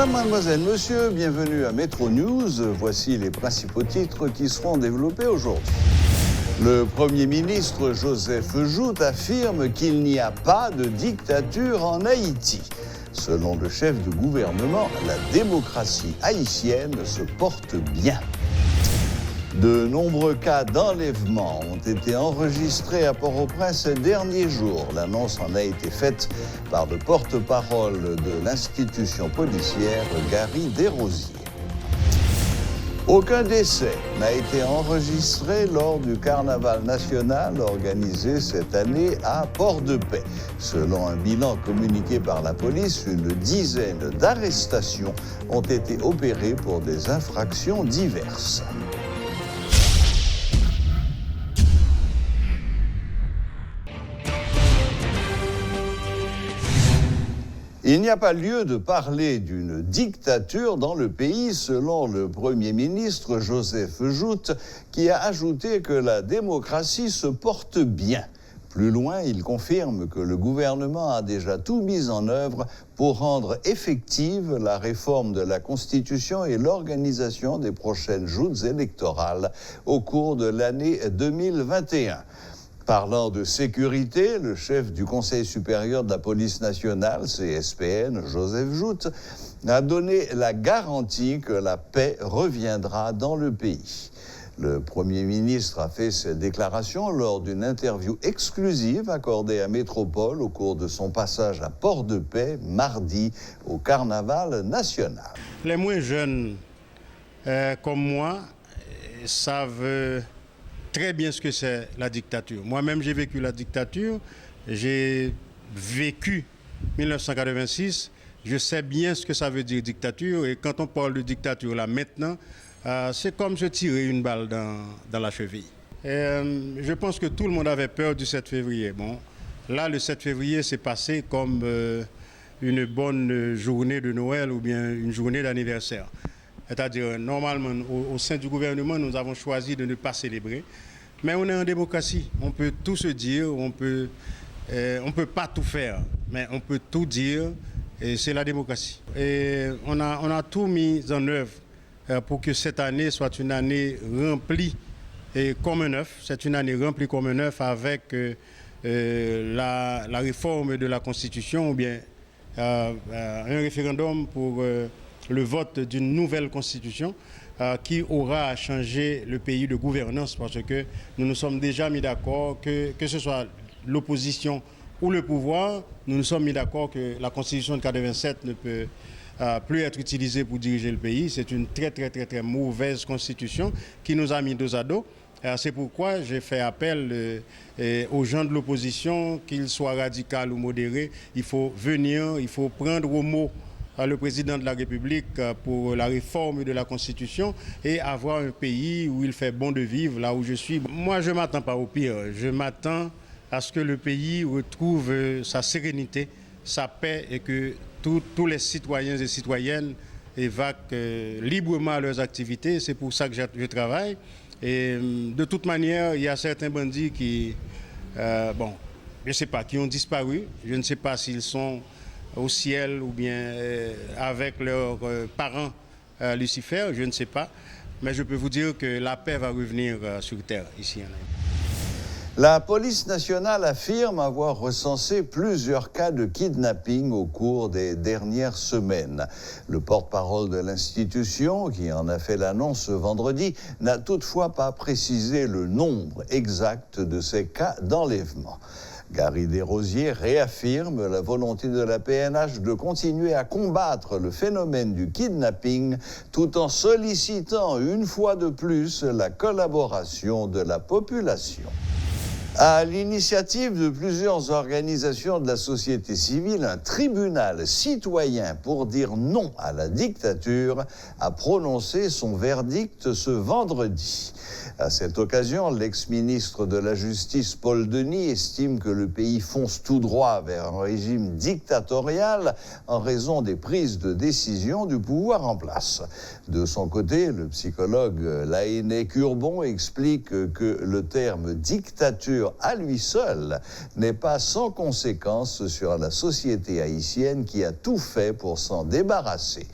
Mesdames, Mademoiselles, Messieurs, bienvenue à Métro News. Voici les principaux titres qui seront développés aujourd'hui. Le Premier ministre Joseph Joute affirme qu'il n'y a pas de dictature en Haïti. Selon le chef du gouvernement, la démocratie haïtienne se porte bien. De nombreux cas d'enlèvement ont été enregistrés à Port-au-Prince ces derniers jours. L'annonce en a été faite par le porte-parole de l'institution policière, Gary Desrosiers. Aucun décès n'a été enregistré lors du carnaval national organisé cette année à Port-de-Paix. Selon un bilan communiqué par la police, une dizaine d'arrestations ont été opérées pour des infractions diverses. Il n'y a pas lieu de parler d'une dictature dans le pays, selon le Premier ministre Joseph Joute, qui a ajouté que la démocratie se porte bien. Plus loin, il confirme que le gouvernement a déjà tout mis en œuvre pour rendre effective la réforme de la Constitution et l'organisation des prochaines joutes électorales au cours de l'année 2021. Parlant de sécurité, le chef du Conseil supérieur de la police nationale, CSPN, Joseph Joute, a donné la garantie que la paix reviendra dans le pays. Le Premier ministre a fait cette déclaration lors d'une interview exclusive accordée à Métropole au cours de son passage à Port-de-Paix, mardi, au Carnaval national. Les moins jeunes, comme moi, savent très bien ce que c'est la dictature. Moi-même, j'ai vécu la dictature. J'ai vécu 1986. Je sais bien ce que ça veut dire dictature. Et quand on parle de dictature là maintenant, c'est comme se tirer une balle dans la cheville. Je pense que tout le monde avait peur du 7 février. Bon, là, le 7 février s'est passé comme une bonne journée de Noël ou bien une journée d'anniversaire. C'est-à-dire, normalement, au sein du gouvernement, nous avons choisi de ne pas célébrer. Mais on est en démocratie. On peut tout se dire, on peut pas tout faire, mais on peut tout dire, et c'est la démocratie. Et on a tout mis en œuvre pour que cette année soit une année remplie comme un œuf. C'est une année remplie comme un œuf avec la réforme de la Constitution ou bien un référendum pour le vote d'une nouvelle constitution qui aura changé le pays de gouvernance, parce que nous nous sommes déjà mis d'accord que ce soit l'opposition ou le pouvoir, nous nous sommes mis d'accord que la constitution de 87 ne peut plus être utilisée pour diriger le pays. C'est une très mauvaise constitution qui nous a mis dos à dos. C'est pourquoi j'ai fait appel aux gens de l'opposition, qu'ils soient radicaux ou modérés. Il faut venir, il faut prendre au mot le président de la République pour la réforme de la Constitution et avoir un pays où il fait bon de vivre, là où je suis. Moi, je ne m'attends pas au pire. Je m'attends à ce que le pays retrouve sa sérénité, sa paix et que tous les citoyens et citoyennes évacuent librement leurs activités. C'est pour ça que je travaille. Et de toute manière, il y a certains bandits qui, je ne sais pas, qui ont disparu. Je ne sais pas s'ils sont au ciel ou bien avec leurs parents Lucifer, je ne sais pas. Mais je peux vous dire que la paix va revenir sur terre ici en Haïti. La police nationale affirme avoir recensé plusieurs cas de kidnapping au cours des dernières semaines. Le porte-parole de l'institution, qui en a fait l'annonce ce vendredi, n'a toutefois pas précisé le nombre exact de ces cas d'enlèvement. Gary Desrosiers réaffirme la volonté de la PNH de continuer à combattre le phénomène du kidnapping tout en sollicitant une fois de plus la collaboration de la population. À l'initiative de plusieurs organisations de la société civile, un tribunal citoyen pour dire non à la dictature a prononcé son verdict ce vendredi. À cette occasion, l'ex-ministre de la Justice Paul Denis estime que le pays fonce tout droit vers un régime dictatorial en raison des prises de décision du pouvoir en place. De son côté, le psychologue Laëné Curbon explique que le terme dictature dictature à lui seul n'est pas sans conséquence sur la société haïtienne qui a tout fait pour s'en débarrasser.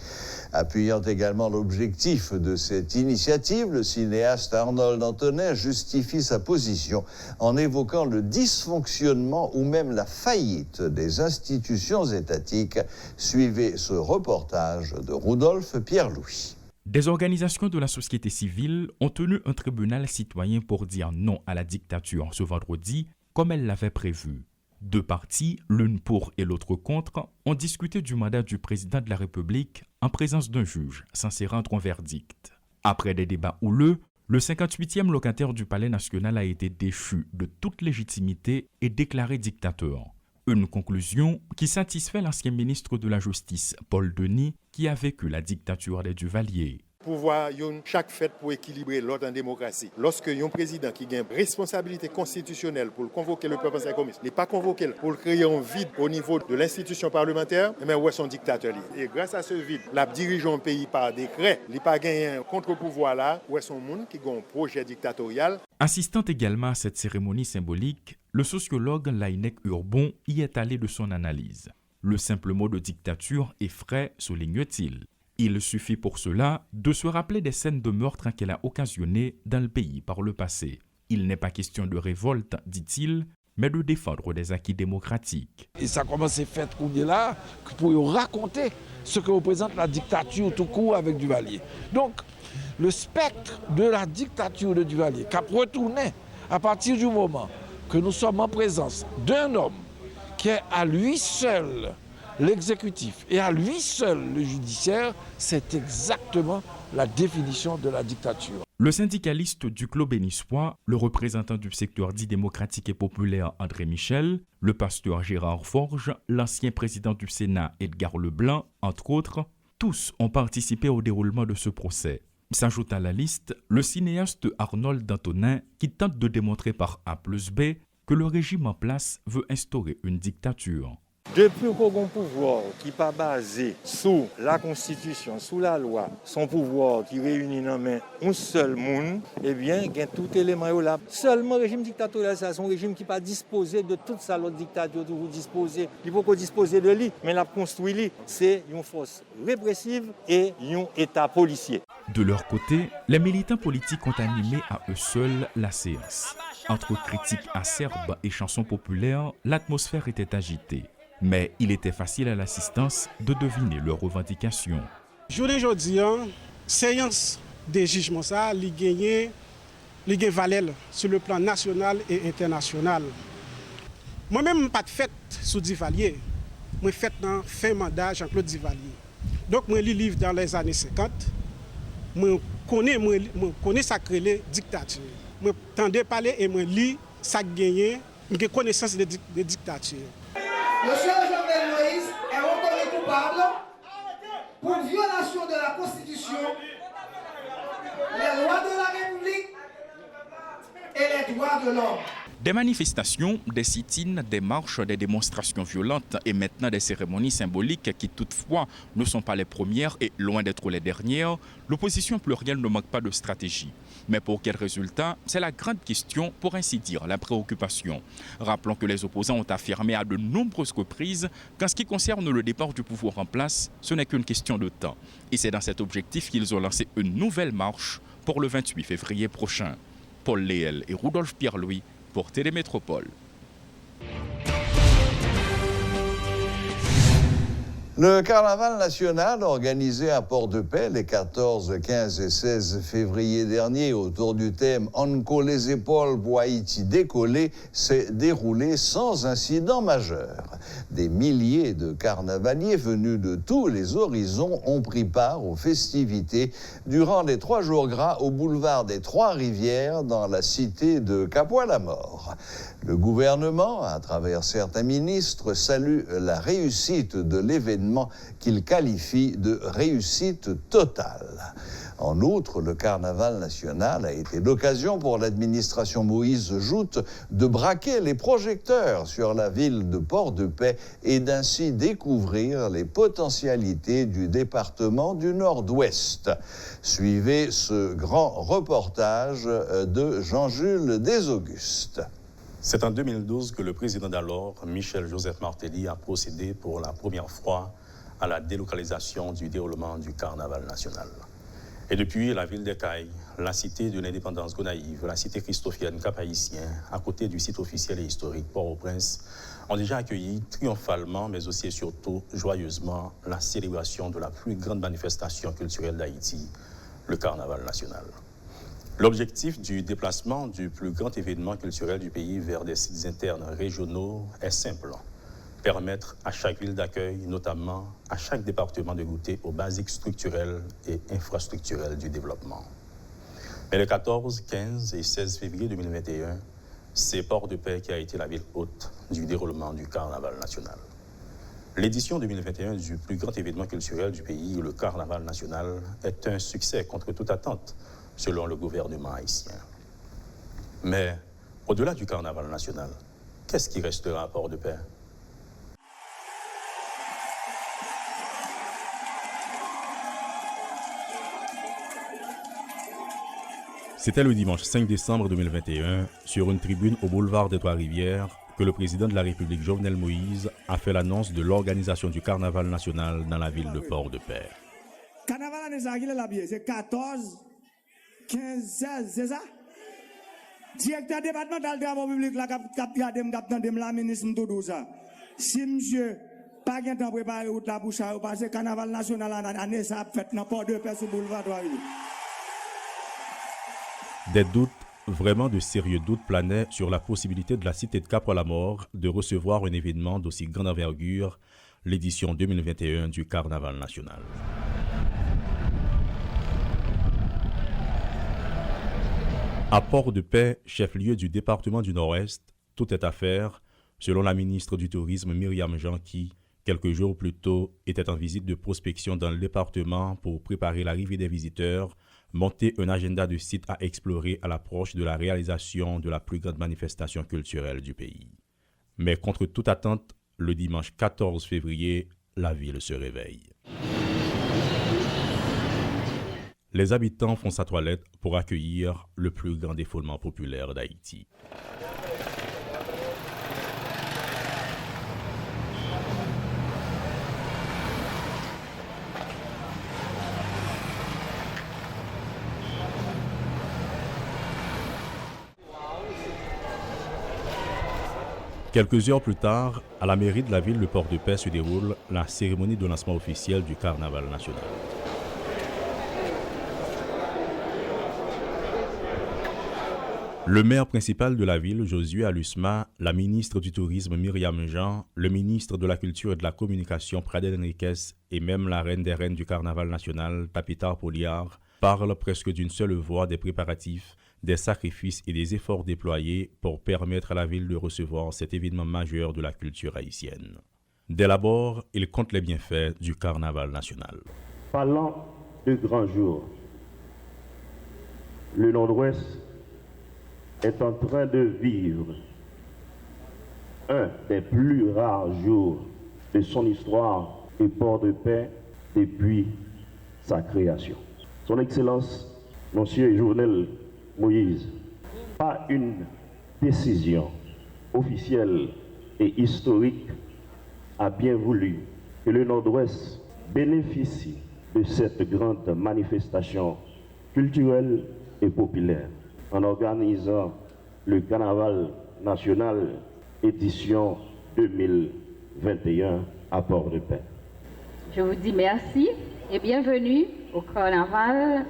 Appuyant également l'objectif de cette initiative, le cinéaste Arnold Antonin justifie sa position en évoquant le dysfonctionnement ou même la faillite des institutions étatiques. Suivez ce reportage de Rudolf Pierre-Louis. Des organisations de la société civile ont tenu un tribunal citoyen pour dire non à la dictature ce vendredi, comme elle l'avait prévu. Deux parties, l'une pour et l'autre contre, ont discuté du mandat du président de la République en présence d'un juge censé rendre un verdict. Après des débats houleux, le 58e locataire du Palais national a été déchu de toute légitimité et déclaré dictateur. Une conclusion qui satisfait l'ancien ministre de la Justice, Paul Denis, qui a vécu la dictature des Duvalier. Pouvoir chaque fait pour équilibrer l'ordre en démocratie. Lorsque un président qui a une responsabilité constitutionnelle pour convoquer le peuple en sa commission, n'est pas convoqué pour créer un vide au niveau de l'institution parlementaire, mais où est son dictateur? Et grâce à ce vide, la dirigeant un pays par décret, il n'a pas gagné un contre-pouvoir là, où est son monde qui a un projet dictatorial. Assistant également à cette cérémonie symbolique, le sociologue Laïnek Urbon y est allé de son analyse. Le simple mot de dictature effraie, souligne-t-il. Il suffit pour cela de se rappeler des scènes de meurtre qu'elle a occasionnées dans le pays par le passé. Il n'est pas question de révolte, dit-il, mais de défendre des acquis démocratiques. Et ça commence à faire là pour raconter ce que représente la dictature tout court avec Duvalier. Donc, le spectre de la dictature de Duvalier, qui a retourné à partir du moment que nous sommes en présence d'un homme qui est à lui seul l'exécutif et à lui seul le judiciaire, c'est exactement la définition de la dictature. Le syndicaliste du Clos Bénissois, le représentant du secteur dit démocratique et populaire André Michel, le pasteur Gérard Forge, l'ancien président du Sénat Edgar Leblanc, entre autres, tous ont participé au déroulement de ce procès. S'ajoute à la liste le cinéaste Arnold Antonin qui tente de démontrer par A plus B que le régime en place veut instaurer une dictature. Depuis qu'on a un pouvoir qui n'est pas basé sur la Constitution, sur la loi, son pouvoir qui réunit dans main un seul monde, eh bien, il y a tout élément là. Seulement le régime dictatorial, c'est un régime qui n'est pas disposé de toute sa autre dictature, toujours disposé. Il faut qu'on dispose de lui, mais la construire, c'est une force répressive et un État policier. De leur côté, les militants politiques ont animé à eux seuls la séance. Entre critiques acerbes et chansons populaires, l'atmosphère était agitée. Mais il était facile à l'assistance de deviner leurs revendications. Journée aujourd'hui, séance de jugement ça, il gagne valeur sur le plan national et international. Moi-même, pas de fête sous Duvalier. Moi, fête dans fin mandat Jean-Claude Duvalier. Donc, moi, lis livre dans les années 50. Moi, connais ça crée les dictatures. Moi, tendais parler et moi, lis ça gagné, j'ai connaissance des dictatures. Monsieur Jovenel Moïse est reconnu coupable pour violation de la Constitution, les lois de la République et les droits de l'homme. Des manifestations, des sit-ins, des marches, des démonstrations violentes et maintenant des cérémonies symboliques qui toutefois ne sont pas les premières et loin d'être les dernières, l'opposition plurielle ne manque pas de stratégie. Mais pour quel résultat? C'est la grande question, pour ainsi dire, la préoccupation. Rappelons que les opposants ont affirmé à de nombreuses reprises qu'en ce qui concerne le départ du pouvoir en place, ce n'est qu'une question de temps. Et c'est dans cet objectif qu'ils ont lancé une nouvelle marche pour le 28 février prochain. Paul Léel et Rudolf Pierre-Louis pour Télémétropole. Le carnaval national organisé à Port-de-Paix les 14, 15 et 16 février dernier autour du thème « On colle les épaules pour Haïti décoller » s'est déroulé sans incident majeur. Des milliers de carnavaliers venus de tous les horizons ont pris part aux festivités durant les 3 jours gras au boulevard des Trois-Rivières dans la cité de Capois-la-Mort. Le gouvernement, à travers certains ministres, salue la réussite de l'événement qu'il qualifie de réussite totale. En outre, le carnaval national a été l'occasion pour l'administration Moïse Joute de braquer les projecteurs sur la ville de Port-de-Paix et d'ainsi découvrir les potentialités du département du Nord-Ouest. Suivez ce grand reportage de Jean-Jules Desaugustes. C'est en 2012 que le président d'alors, Michel-Joseph Martelly, a procédé pour la première fois à la délocalisation du déroulement du carnaval national. Et depuis, la ville d'Écailles, la cité de l'indépendance Gonaïve, la cité christophienne Cap-Haïtien, à côté du site officiel et historique Port-au-Prince, ont déjà accueilli triomphalement, mais aussi et surtout joyeusement, la célébration de la plus grande manifestation culturelle d'Haïti, le carnaval national. L'objectif du déplacement du plus grand événement culturel du pays vers des sites internes régionaux est simple. Permettre à chaque ville d'accueil, notamment à chaque département, de goûter aux basiques structurelles et infrastructurelles du développement. Mais le 14, 15 et 16 février 2021, c'est Port-de-Paix qui a été la ville hôte du déroulement du carnaval national. L'édition 2021 du plus grand événement culturel du pays, le carnaval national, est un succès contre toute attente, selon le gouvernement haïtien. Mais au-delà du carnaval national, qu'est-ce qui restera à Port-de-Paix? C'était le dimanche 5 décembre 2021, sur une tribune au boulevard des Trois-Rivières, que le président de la République Jovenel Moïse a fait l'annonce de l'organisation du carnaval national dans la ville de Port-de-Paix. Carnaval c'est 14, 15, 16, c'est ça? Directeur départemental de travaux publics, la ministre tout ça. Si monsieur pas de temps préparé route là pour ça, parce que carnaval national année ça fait dans Port-de-Paix sur boulevard Trois-Rivières. Des doutes, vraiment de sérieux doutes planaient sur la possibilité de la cité de Cap-la-Mort de recevoir un événement d'aussi grande envergure, l'édition 2021 du Carnaval national. À Port-de-Paix, chef-lieu du département du Nord-Est, tout est à faire, selon la ministre du Tourisme Myriam Jean qui, quelques jours plus tôt, était en visite de prospection dans le département pour préparer l'arrivée des visiteurs, monter un agenda de sites à explorer à l'approche de la réalisation de la plus grande manifestation culturelle du pays. Mais contre toute attente, le dimanche 14 février, la ville se réveille. Les habitants font sa toilette pour accueillir le plus grand défoulement populaire d'Haïti. Quelques heures plus tard, à la mairie de la ville de Port-de-Paix se déroule la cérémonie de lancement officiel du Carnaval national. Le maire principal de la ville, Josué Alusma, la ministre du Tourisme Myriam Jean, le ministre de la Culture et de la Communication Pradel Enriquez et même la reine des reines du Carnaval national, Papitar Poliard, parlent presque d'une seule voix des préparatifs, des sacrifices et des efforts déployés pour permettre à la ville de recevoir cet événement majeur de la culture haïtienne. Dès l'abord, il compte les bienfaits du Carnaval national. Parlant de grands jours, le Nord-Ouest est en train de vivre un des plus rares jours de son histoire et Port-de-Paix depuis sa création. Son Excellence, Monsieur Jovenel Moïse, pas une décision officielle et historique, a bien voulu que le Nord-Ouest bénéficie de cette grande manifestation culturelle et populaire en organisant le Carnaval national édition 2021 à Port-de-Paix. Je vous dis merci et bienvenue au Carnaval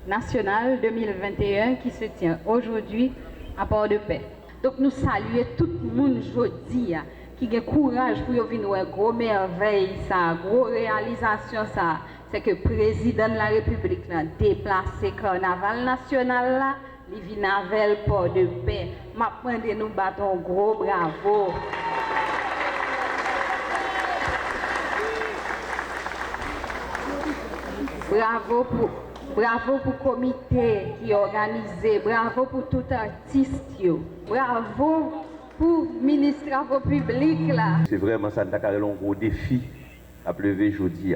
national 2021 qui se tient aujourd'hui à Port-de-Paix. Donc nous saluons tout le monde aujourd'hui qui a courage pour venir voir gros merveille, ça, gros réalisation ça, c'est que le président de la République a déplacé le Carnaval national là, il vient avec Port-de-Paix. Maintenant nous battons gros bravo. Bravo pour le comité qui est organisé, bravo pour tout artiste, bravo pour le ministre des Travaux publics. C'est vraiment ça, un gros défi à lever aujourd'hui.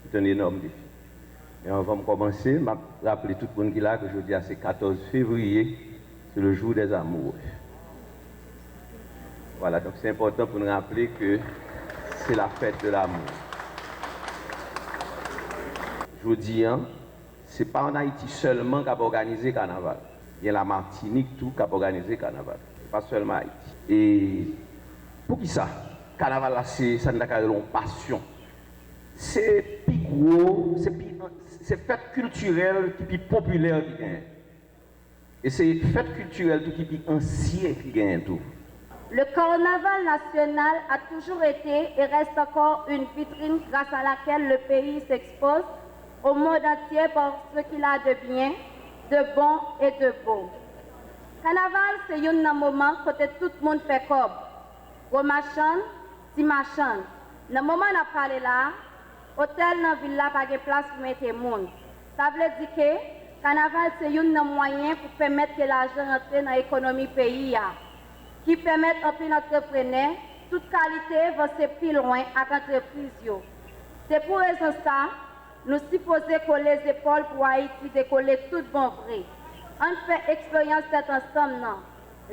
C'est un énorme défi. Et avant de commencer, je vais rappeler tout le monde qui est là que aujourd'hui, c'est 14 février, c'est le jour des amours. Voilà, donc c'est important pour nous rappeler que c'est la fête de l'amour. Je vous dis, ce n'est pas en Haïti seulement qu'a organisé le carnaval. Il y a la Martinique tout qui a organisé le carnaval. Pas seulement Haïti. Et pour qui ça? Le carnaval, là, c'est une passion. C'est plus gros, c'est fête culturelle qui est populaire qui gagne. Et c'est fête culturelle qui est ancienne qui gagne tout. Le carnaval national a toujours été et reste encore une vitrine grâce à laquelle le pays s'expose au monde entier pour ce qu'il a de bien, de bon et de beau. Carnaval, c'est un moment où tout le monde fait comme. Gros machin, petit machin. Dans le moment où on a parlé là, l'hôtel dans la ville n'a pas de place pour mettre les gens. Ça veut dire que carnaval, c'est un moyen pour permettre que l'argent entre dans l'économie du pays. Qui permettent à un entrepreneur, toute qualité va se plus loin avec l'entreprise. C'est pour raison ça, nous supposons coller les épaules pour Haïti décoller tout bon vrai. On fait expérience d'être ensemble, non.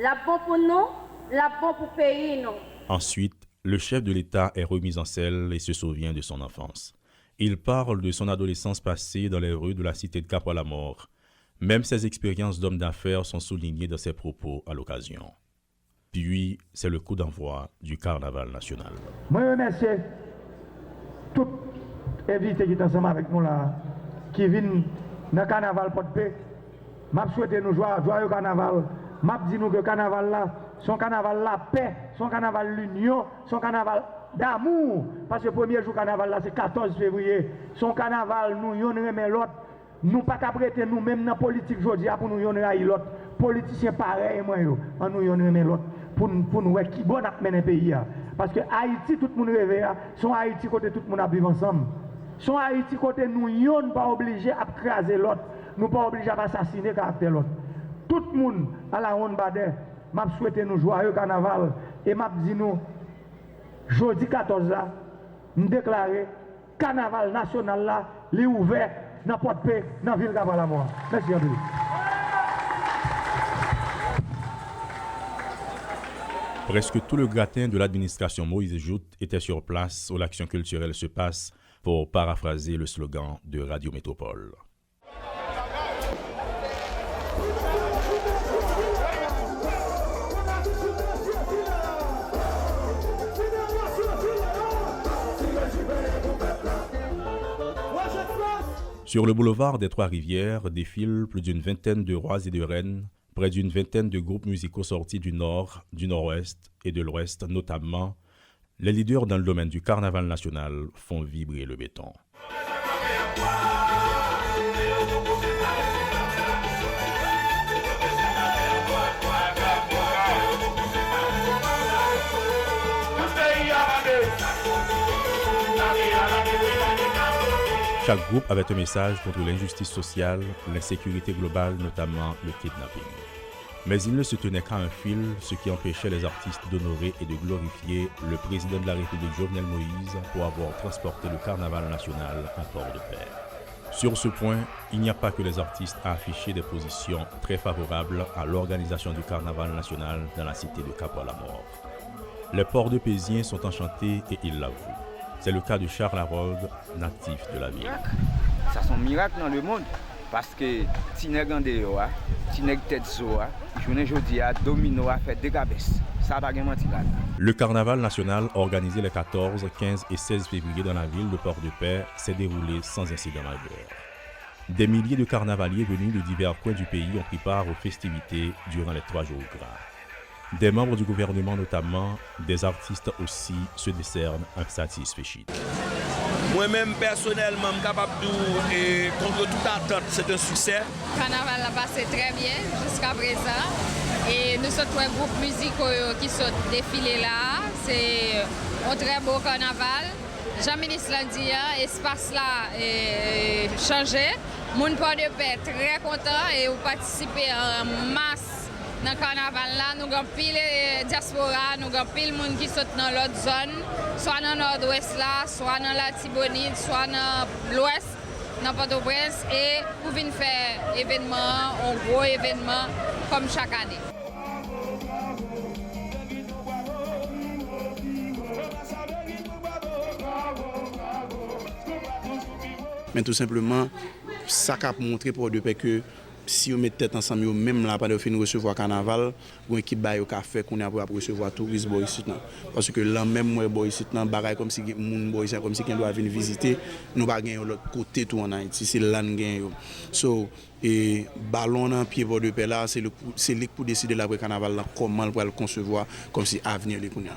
La bon pour nous, la bon pour le pays, non. Ensuite, le chef de l'État est remis en selle et se souvient de son enfance. Il parle de son adolescence passée dans les rues de la cité de Cap-à-la-Mort. Même ses expériences d'homme d'affaires sont soulignées dans ses propos à l'occasion. Puis, c'est le coup d'envoi du Carnaval national. Moi, je remercie tous les invités qui sont ensemble avec nous là, qui viennent dans le Carnaval Port-de-Paix. Je souhaite nous joyeux Carnaval. Je dis nous que le Carnaval là, son Carnaval la paix, son Carnaval l'union, son Carnaval d'amour. Parce que le premier jour Carnaval là, c'est 14 février. Son Carnaval, nous y remet l'autre. Nous pas qu'à prêter nous-mêmes dans la politique aujourd'hui pour nous y remettre l'autre. Politiciens pareils, moi, nous y remet l'autre. Pour nous voir qui bon à mener le pays. Parce que Haïti, tout le monde rêve, son Haïti côté tout le monde a vivre ensemble. Son Haïti côté nous ne pas obligés à craser l'autre, nous pas obligés à assassiner caractère l'autre. Tout le monde à la ronde Badet, m'a souhaité nous joyeux carnaval et m'a dit nous jeudi 14 là, nous déclarer carnaval national là, les ouvert dans Port-de-Paix, dans ville Cap-à-la-Mort. Merci à vous. Presque tout le gratin de l'administration Moïse Joute était sur place où l'action culturelle se passe, pour paraphraser le slogan de Radio Métropole. Sur le boulevard des Trois-Rivières défilent plus d'une vingtaine de rois et de reines, près d'une vingtaine de groupes musicaux sortis du nord, du nord-ouest et de l'ouest notamment. Les leaders dans le domaine du carnaval national font vibrer le béton. Chaque groupe avait un message contre l'injustice sociale, l'insécurité globale, notamment le kidnapping. Mais il ne se tenait qu'à un fil, ce qui empêchait les artistes d'honorer et de glorifier le président de la République Jovenel Moïse pour avoir transporté le carnaval national à Port-de-Paix. Sur ce point, il n'y a pas que les artistes à afficher des positions très favorables à l'organisation du carnaval national dans la cité de Cap-à-la-Mort. Les Port-de-Paisiens sont enchantés et ils l'avouent. C'est le cas de Charles Harold, natif de la ville. Ça sont miracles dans le monde parce que Tineg Andeyoa, Tineg Tetsoa, journée aujourd'hui à Domino a fait des cabesses. Ça va gagner là. Le carnaval national organisé les 14, 15 et 16 février dans la ville de Port-de-Paix s'est déroulé sans incident majeur. Des milliers de carnavaliers venus de divers coins du pays ont pris part aux festivités durant les 3 jours gras. Des membres du gouvernement notamment, des artistes aussi se décernent un satisfait. Moi-même personnellement, je suis capable de dire contre toute attente, c'est un succès. Le carnaval a passé très bien jusqu'à présent. Et nous sommes un groupe musical qui sont défilés là. C'est un très beau carnaval. Jean-Ministre l'a dit, l'espace là est changé. Moun Port-de-Paix très content et vous participez en masse. Dans le carnaval là, nous avons pile diaspora, nous avons pile monde qui sont dans l'autre zone, soit dans le nord-ouest là, soit dans la Tibonite, soit dans l'ouest, dans Port-au-Prince, et pour venir faire événement, un gros événement comme chaque année. Mais tout simplement, ça a montré pour de paix que si on met tête ensemble, même là, pas de fin recevoir carnaval, une équipe bail au café qu'on a pour recevoir touristes boys. Parce que là même moi boys bagaille comme si moun boys comme si quelqu'un doit venir visiter, nous pas gagner l'autre côté tout en Haïti, c'est là nous gagnons. So et ballon en pied bord de paix là, c'est le pour décider l'après carnaval là comment on va le concevoir comme si avenir les connait.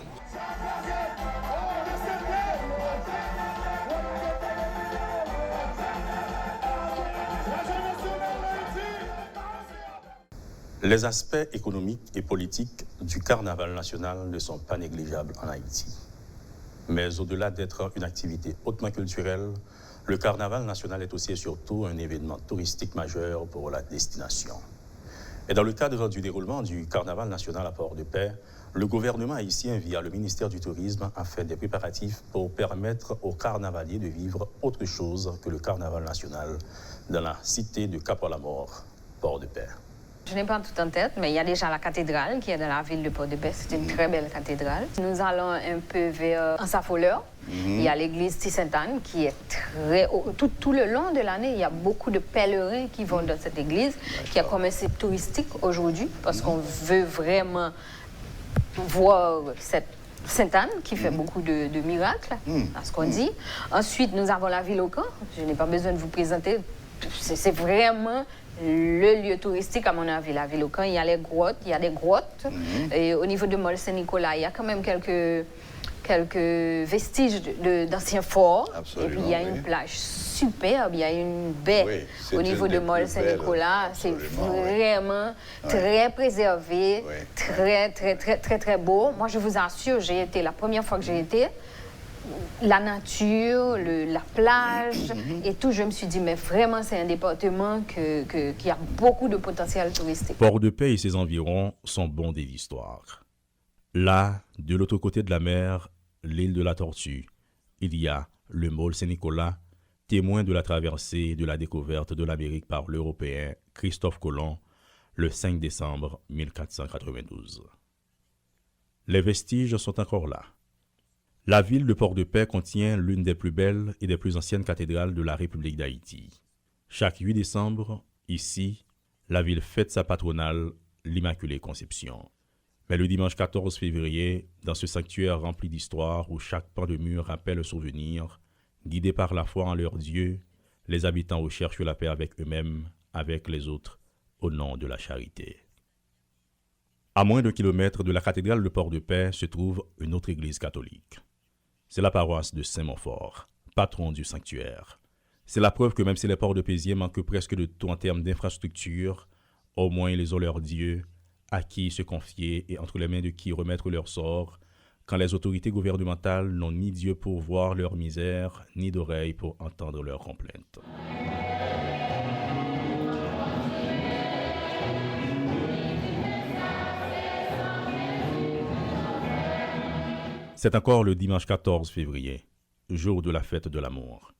Les aspects économiques et politiques du carnaval national ne sont pas négligeables en Haïti. Mais au-delà d'être une activité hautement culturelle, le carnaval national est aussi et surtout un événement touristique majeur pour la destination. Et dans le cadre du déroulement du carnaval national à Port-de-Paix, le gouvernement haïtien, via le ministère du Tourisme, a fait des préparatifs pour permettre aux carnavaliers de vivre autre chose que le carnaval national dans la cité de Cap-à-la-Mort, Port-de-Paix. Je n'ai pas tout en tête, mais il y a déjà la cathédrale qui est dans la ville de Port-de-Paix. C'est une très belle cathédrale. Nous allons un peu vers Ansa-Foleur. Il y a l'église Sainte-Anne qui est très haut. Tout le long de l'année, il y a beaucoup de pèlerins qui vont dans cette église, qui a comme un site touristique aujourd'hui, parce qu'on veut vraiment voir cette Sainte-Anne qui fait beaucoup de miracles, à ce qu'on dit. Ensuite, nous avons la ville au camp. Je n'ai pas besoin de vous présenter. C'est vraiment le lieu touristique, à mon avis, la ville au camp. Il y a les grottes, il y a des grottes. Et au niveau de Mol Saint-Nicolas, il y a quand même quelques vestiges d'anciens forts. Absolument, et puis il y a une plage superbe, il y a une baie au niveau de Mol Saint-Nicolas. C'est vraiment très préservé, très beau. Moi, je vous assure, j'ai été, la première fois que j'ai été, la nature, la plage et tout, je me suis dit, mais vraiment, c'est un département qui a beaucoup de potentiel touristique. Port-de-Paix et ses environs sont bondés d'histoire. Là, de l'autre côté de la mer, l'île de la Tortue, il y a le Mol Saint-Nicolas, témoin de la traversée et de la découverte de l'Amérique par l'Européen Christophe Colomb le 5 décembre 1492. Les vestiges sont encore là. La ville de Port-de-Paix contient l'une des plus belles et des plus anciennes cathédrales de la République d'Haïti. Chaque 8 décembre, ici, la ville fête sa patronale, l'Immaculée Conception. Mais le dimanche 14 février, dans ce sanctuaire rempli d'histoire où chaque pan de mur rappelle un souvenir, guidés par la foi en leur Dieu, les habitants recherchent la paix avec eux-mêmes, avec les autres, au nom de la charité. À moins d'1 kilomètre de la cathédrale de Port-de-Paix se trouve une autre église catholique. C'est la paroisse de Saint-Montfort, patron du sanctuaire. C'est la preuve que même si les Port-de-Paisiens manquent presque de tout en termes d'infrastructures, au moins ils ont leur Dieu, à qui se confier et entre les mains de qui remettre leur sort, quand les autorités gouvernementales n'ont ni Dieu pour voir leur misère, ni d'oreilles pour entendre leurs complaintes. C'est encore le dimanche 14 février, jour de la fête de l'amour.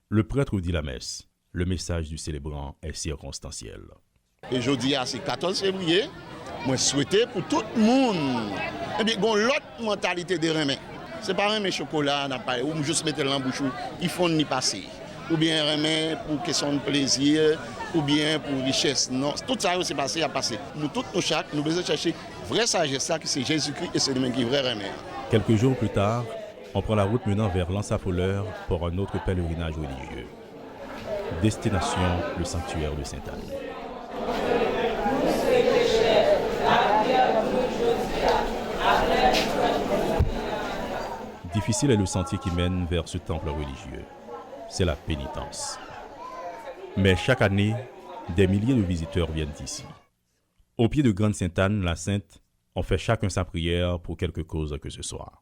Le prêtre dit la messe. Le message du célébrant est circonstanciel. Et je dis à ce 14 février, moi souhaite pour tout le monde, et bien, l'autre mentalité de remet. C'est pas remet chocolat, ou juste mettre dans la bouche, il faut n'y passer. Ou bien remet pour question de plaisir, ou bien pour richesse. Non, tout ça c'est passé à passer. Nous tous, nous devons chercher vraie sagesse, qui c'est Jésus-Christ et c'est lui-même qui est vrai remède. Quelques jours plus tard, on prend la route menant vers l'Ansa-Foleur pour un autre pèlerinage religieux. Destination, le sanctuaire de Sainte-Anne. Difficile est le sentier qui mène vers ce temple religieux. C'est la pénitence. Mais chaque année, des milliers de visiteurs viennent ici. Au pied de Grande Sainte-Anne, la Sainte, on fait chacun sa prière pour quelque cause que ce soit.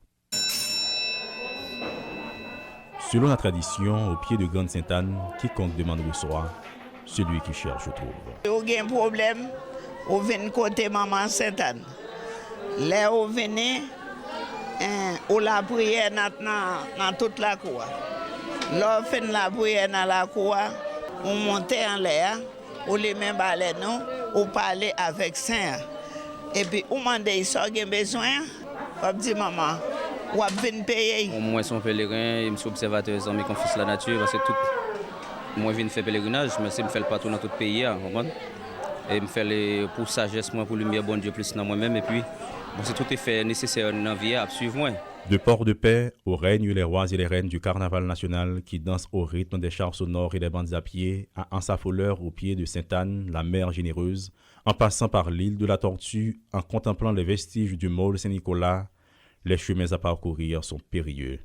Selon la tradition, au pied de Grande Sainte-Anne, quiconque demande reçoit, celui qui cherche trouve. Il y a un problème, on vient côté maman Sainte-Anne. Là, on vient, on la prière dans toute la cour. Là, on fait la prière dans la cour, on monte en l'air, on les met balai nous, on parle avec Saint. Et puis, on demande si on a besoin, on dit maman, on va venir payer. Moi, je suis pèlerin, je suis observateur, je suis confus la nature, parce que Moi, je viens faire pèlerinage, mais c'est me faire le partout dans tout le pays, vous comprenez? Et me faire pour sagesse, moi, pour lumière, bon Dieu, plus dans moi-même. Et puis, bon, c'est tout est fait nécessaire dans la vie à suivre moi. De Port-de-Paix où règnent les rois et les reines du carnaval national qui dansent au rythme des chars sonores et des bandes à pied, à Ansafolleur au pied de Sainte-Anne, la mer généreuse, en passant par l'île de la Tortue, en contemplant les vestiges du Môle Saint-Nicolas, les chemins à parcourir sont périlleux,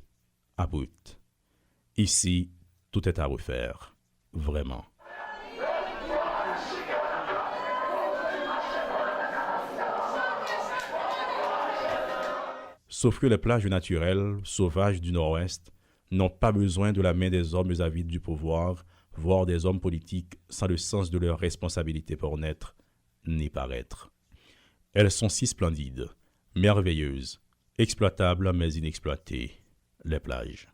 abrupts. Ici, tout est à refaire, vraiment. Sauf que les plages naturelles, sauvages du Nord-Ouest, n'ont pas besoin de la main des hommes avides du pouvoir, voire des hommes politiques sans le sens de leur responsabilité pour naître ni paraître. Elles sont si splendides, merveilleuses, exploitables mais inexploitées, les plages.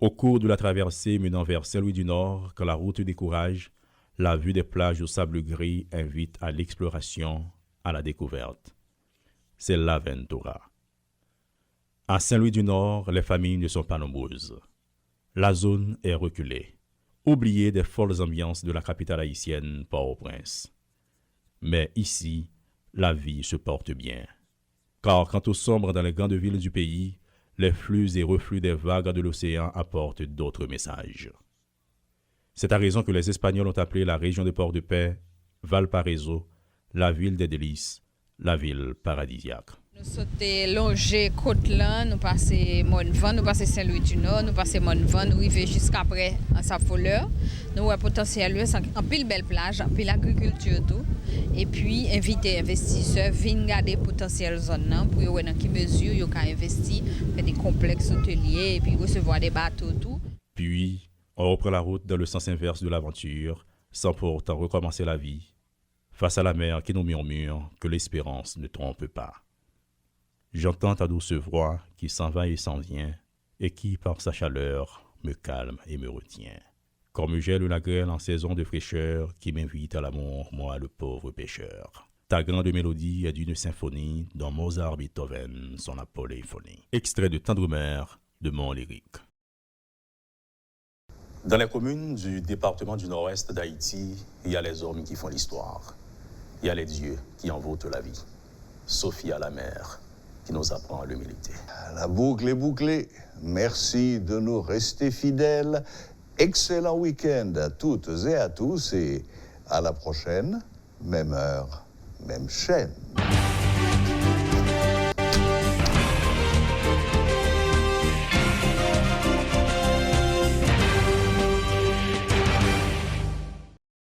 Au cours de la traversée menant vers Saint-Louis-du-Nord, quand la route décourage, la vue des plages au sable gris invite à l'exploration, à la découverte. C'est l'Aventura. À Saint-Louis-du-Nord, les familles ne sont pas nombreuses. La zone est reculée, oubliée des folles ambiances de la capitale haïtienne, Port-au-Prince. Mais ici, la vie se porte bien. Car quant au sombre dans les grandes villes du pays, les flux et reflux des vagues de l'océan apportent d'autres messages. C'est à raison que les Espagnols ont appelé la région de Port-de-Paix, Valparaiso, la ville des délices, la ville paradisiaque. Nous sommes longés côte là, nous passons Monvan, nous passons Saint-Louis-du-Nord, nous passons Monvan, nous arrivons jusqu'après Ansafolleur. Nous avons potentiel en pile belle plage, en pile agriculture tout. Et puis inviter investisseurs venir regarder potentiel zone pour voir dans quelle mesure ils ont investi, faire des complexes hôteliers et puis recevoir des bateaux tout. Puis on reprend la route dans le sens inverse de l'aventure, sans pour autant recommencer la vie, face à la mer qui nous murmure que l'espérance ne trompe pas. J'entends ta douce voix qui s'en va et s'en vient, et qui, par sa chaleur, me calme et me retient. Comme gèle la grêle en saison de fraîcheur, qui m'invite à l'amour, moi le pauvre pêcheur. Ta grande mélodie est d'une symphonie dont Mozart Beethoven sont la polyphonie. Extrait de Tendremer de Mon Lyrique. Dans les communes du département du Nord-Ouest d'Haïti, il y a les hommes qui font l'histoire. Il y a les dieux qui envoûtent la vie. Sophie à la mer, qui nous apprend à l'humilité. La boucle est bouclée. Merci de nous rester fidèles. Excellent week-end à toutes et à tous et à la prochaine, même heure, même chaîne.